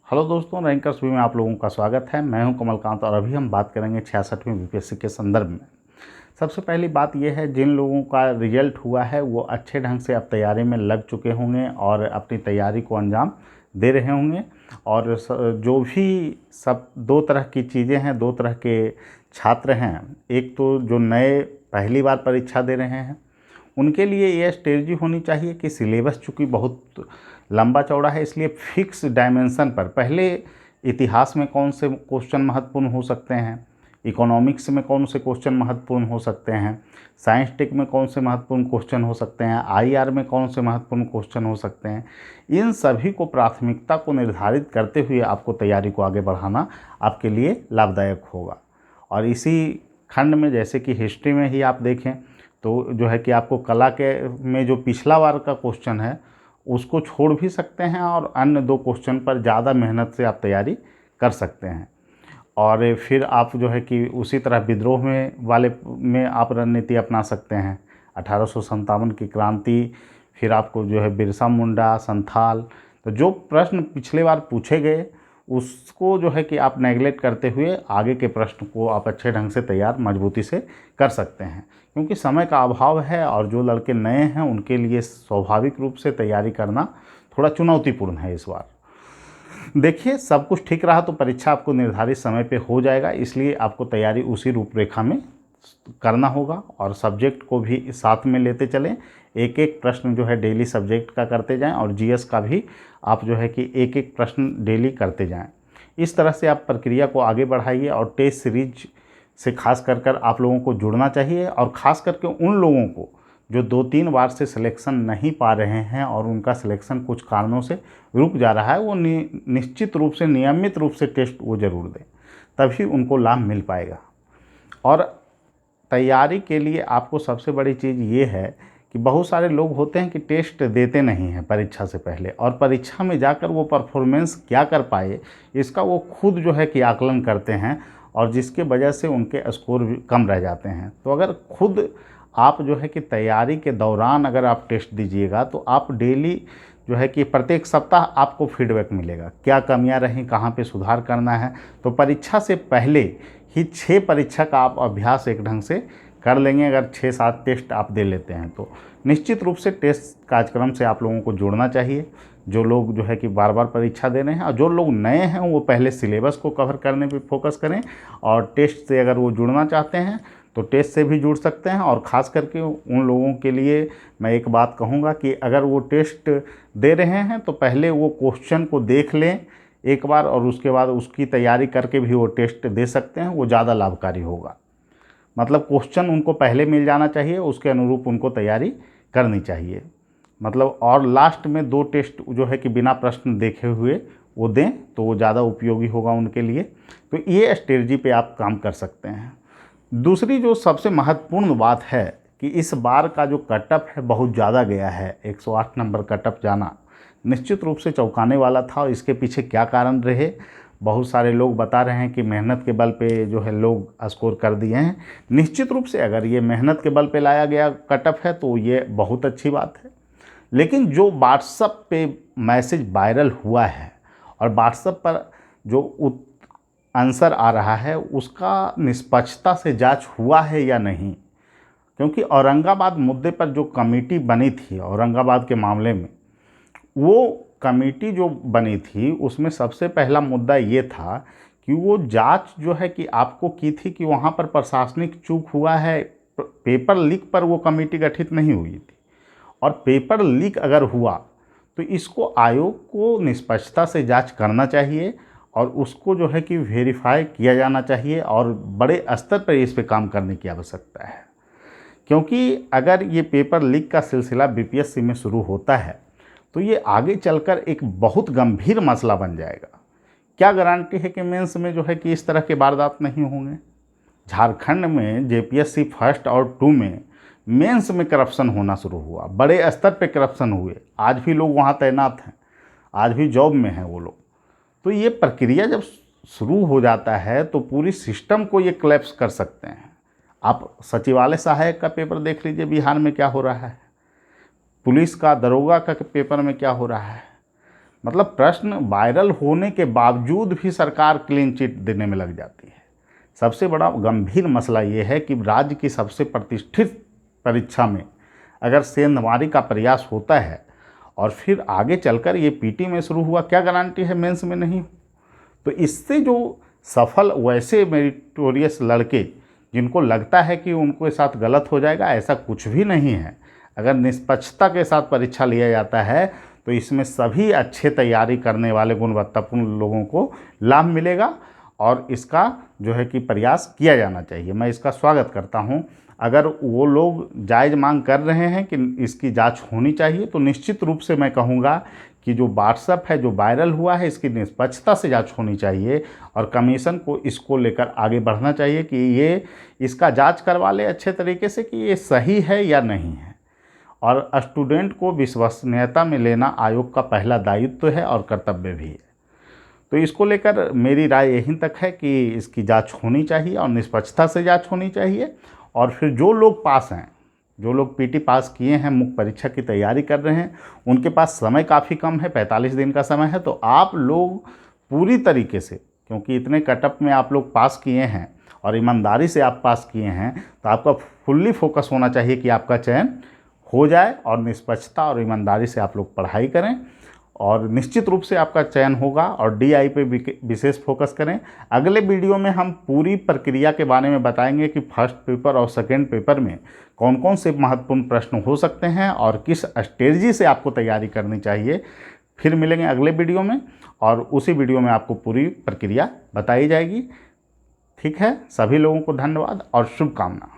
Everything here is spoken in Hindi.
हेलो दोस्तों, रैंकर्स व्यू में आप लोगों का स्वागत है। मैं हूं कमलकांत और अभी हम बात करेंगे 66वें बीपीएससी के संदर्भ में। सबसे पहली बात यह है, जिन लोगों का रिजल्ट हुआ है वो अच्छे ढंग से अब तैयारी में लग चुके होंगे और अपनी तैयारी को अंजाम दे रहे होंगे। और जो भी सब दो तरह की चीज़ें हैं, दो तरह के छात्र हैं। एक तो जो नए पहली बार परीक्षा दे रहे हैं, उनके लिए यह स्ट्रेटजी होनी चाहिए कि सिलेबस चूँकि बहुत लंबा चौड़ा है, इसलिए फिक्स डायमेंशन पर पहले इतिहास में कौन से क्वेश्चन महत्वपूर्ण हो सकते हैं, इकोनॉमिक्स में कौन से क्वेश्चन महत्वपूर्ण हो सकते हैं, साइंस टेक में कौन से महत्वपूर्ण क्वेश्चन हो सकते हैं, आईआर में कौन से महत्वपूर्ण क्वेश्चन हो सकते हैं, इन सभी को प्राथमिकता को निर्धारित करते हुए आपको तैयारी को आगे बढ़ाना आपके लिए लाभदायक होगा। और इसी खंड में जैसे कि हिस्ट्री में ही आप देखें तो जो है कि आपको कला के में जो पिछला बार का क्वेश्चन है उसको छोड़ भी सकते हैं और अन्य दो क्वेश्चन पर ज़्यादा मेहनत से आप तैयारी कर सकते हैं। और फिर आप जो है कि उसी तरह विद्रोह में आप रणनीति अपना सकते हैं। 1857 की क्रांति, फिर आपको जो है बिरसा मुंडा, संथाल, तो जो प्रश्न पिछले बार पूछे गए उसको जो है कि आप नेगलेक्ट करते हुए आगे के प्रश्न को आप अच्छे ढंग से तैयार मजबूती से कर सकते हैं। क्योंकि समय का अभाव है और जो लड़के नए हैं उनके लिए स्वाभाविक रूप से तैयारी करना थोड़ा चुनौतीपूर्ण है इस बार। देखिए, सब कुछ ठीक रहा तो परीक्षा आपको निर्धारित समय पे हो जाएगा, इसलिए आपको तैयारी उसी रूपरेखा में करना होगा और सब्जेक्ट को भी साथ में लेते चलें। एक एक प्रश्न जो है डेली सब्जेक्ट का करते जाएं और जीएस का भी आप जो है कि एक एक प्रश्न डेली करते जाएं। इस तरह से आप प्रक्रिया को आगे बढ़ाइए और टेस्ट सीरीज से खास कर आप लोगों को जुड़ना चाहिए। और ख़ास करके उन लोगों को जो 2-3 बार से सिलेक्शन नहीं पा रहे हैं और उनका सिलेक्शन कुछ कारणों से रुक जा रहा है, वो निश्चित रूप से नियमित रूप से टेस्ट वो ज़रूर दें, तभी उनको लाभ मिल पाएगा। और तैयारी के लिए आपको सबसे बड़ी चीज़ ये है कि बहुत सारे लोग होते हैं कि टेस्ट देते नहीं हैं परीक्षा से पहले, और परीक्षा में जाकर वो परफॉर्मेंस क्या कर पाए इसका वो खुद जो है कि आकलन करते हैं और जिसके वजह से उनके स्कोर भी कम रह जाते हैं। तो अगर खुद आप जो है कि तैयारी के दौरान अगर आप टेस्ट दीजिएगा तो आप डेली जो है कि प्रत्येक सप्ताह आपको फीडबैक मिलेगा, क्या कमियां रहीं, कहाँ पे सुधार करना है। तो परीक्षा से पहले ही 6 परीक्षा का आप अभ्यास एक ढंग से कर लेंगे। अगर 6-7 टेस्ट आप दे लेते हैं तो निश्चित रूप से टेस्ट कार्यक्रम से आप लोगों को जुड़ना चाहिए। जो लोग जो है कि बार बार परीक्षा दे रहे हैं और जो लोग नए हैं वो पहले सिलेबस को कवर करने पे फोकस करें, और टेस्ट से अगर वो जुड़ना चाहते हैं तो टेस्ट से भी जुड़ सकते हैं। और ख़ास करके उन लोगों के लिए मैं एक बात कहूँगा कि अगर वो टेस्ट दे रहे हैं तो पहले वो क्वेश्चन को देख लें एक बार, और उसके बाद उसकी तैयारी करके भी वो टेस्ट दे सकते हैं, वो ज़्यादा लाभकारी होगा। मतलब क्वेश्चन उनको पहले मिल जाना चाहिए, उसके अनुरूप उनको तैयारी करनी चाहिए। मतलब और लास्ट में 2 टेस्ट जो है कि बिना प्रश्न देखे हुए वो दें तो वो ज़्यादा उपयोगी होगा उनके लिए। तो ये स्ट्रेटजी पे आप काम कर सकते हैं। दूसरी जो सबसे महत्वपूर्ण बात है कि इस बार का जो कटअप है बहुत ज़्यादा गया है। 108 नंबर कटअप जाना निश्चित रूप से चौंकाने वाला था। और इसके पीछे क्या कारण रहे, बहुत सारे लोग बता रहे हैं कि मेहनत के बल पे जो है लोग स्कोर कर दिए हैं। निश्चित रूप से अगर ये मेहनत के बल पे लाया गया कटअप है तो ये बहुत अच्छी बात है। लेकिन जो व्हाट्सएप पे मैसेज वायरल हुआ है और व्हाट्सएप पर जो आंसर आ रहा है उसका निष्पक्षता से जांच हुआ है या नहीं। क्योंकि औरंगाबाद मुद्दे पर जो कमेटी बनी थी औरंगाबाद के मामले में, वो कमेटी जो बनी थी उसमें सबसे पहला मुद्दा ये था कि वो जांच जो है कि आपको की थी कि वहाँ पर प्रशासनिक चूक हुआ है। पेपर लीक पर वो कमेटी गठित नहीं हुई थी। और पेपर लीक अगर हुआ तो इसको आयोग को निष्पक्षता से जांच करना चाहिए और उसको जो है कि वेरीफाई किया जाना चाहिए और बड़े स्तर पर इस पे काम करने की आवश्यकता है। क्योंकि अगर ये पेपर लीक का सिलसिला बीपीएससी में शुरू होता है तो ये आगे चलकर एक बहुत गंभीर मसला बन जाएगा। क्या गारंटी है कि मेंस में जो है कि इस तरह के वारदात नहीं होंगे। झारखंड में जेपीएससी फर्स्ट और 2 में मेंस में करप्शन होना शुरू हुआ, बड़े स्तर पे करप्शन हुए। आज भी लोग वहाँ तैनात हैं, आज भी जॉब में हैं वो लोग। तो ये प्रक्रिया जब शुरू हो जाता है तो पूरी सिस्टम को ये क्लैप्स कर सकते हैं। आप सचिवालय सहायक का पेपर देख लीजिए, बिहार में क्या हो रहा है। पुलिस का, दरोगा का पेपर में क्या हो रहा है। मतलब प्रश्न वायरल होने के बावजूद भी सरकार क्लीन चिट देने में लग जाती है। सबसे बड़ा गंभीर मसला ये है कि राज्य की सबसे प्रतिष्ठित परीक्षा में अगर सेंधमारी का प्रयास होता है और फिर आगे चलकर ये पीटी में शुरू हुआ, क्या गारंटी है मेंस में नहीं। तो इससे जो सफल वैसे मेरिटोरियस लड़के जिनको लगता है कि उनके साथ गलत हो जाएगा, ऐसा कुछ भी नहीं है। अगर निष्पक्षता के साथ परीक्षा लिया जाता है तो इसमें सभी अच्छे तैयारी करने वाले गुणवत्तापूर्ण लोगों को लाभ मिलेगा और इसका जो है कि प्रयास किया जाना चाहिए। मैं इसका स्वागत करता हूं। अगर वो लोग जायज़ मांग कर रहे हैं कि इसकी जांच होनी चाहिए, तो निश्चित रूप से मैं कहूँगा कि जो व्हाट्सएप है, जो वायरल हुआ है, इसकी निष्पक्षता से जांच होनी चाहिए और कमीशन को इसको लेकर आगे बढ़ना चाहिए कि ये इसका जांच करवा ले अच्छे तरीके से कि ये सही है या नहीं है। और स्टूडेंट को विश्वसनीयता में लेना आयोग का पहला दायित्व है और कर्तव्य भी है। तो इसको लेकर मेरी राय यहीं तक है कि इसकी जांच होनी चाहिए और निष्पक्षता से जांच होनी चाहिए। और फिर जो लोग पास हैं, जो लोग पीटी पास किए हैं, मुख्य परीक्षा की तैयारी कर रहे हैं, उनके पास समय काफ़ी कम है, 45 दिन का समय है। तो आप लोग पूरी तरीके से, क्योंकि इतने कटअप में आप लोग पास किए हैं और ईमानदारी से आप पास किए हैं, तो आपका फुल्ली फोकस होना चाहिए कि आपका चयन हो जाए और निष्पक्षता और ईमानदारी से आप लोग पढ़ाई करें और निश्चित रूप से आपका चयन होगा। और डीआई पे विशेष फोकस करें। अगले वीडियो में हम पूरी प्रक्रिया के बारे में बताएंगे कि फर्स्ट पेपर और सेकेंड पेपर में कौन कौन से महत्वपूर्ण प्रश्न हो सकते हैं और किस स्ट्रेटजी से आपको तैयारी करनी चाहिए। फिर मिलेंगे अगले वीडियो में और उसी वीडियो में आपको पूरी प्रक्रिया बताई जाएगी। ठीक है, सभी लोगों को धन्यवाद और शुभकामना।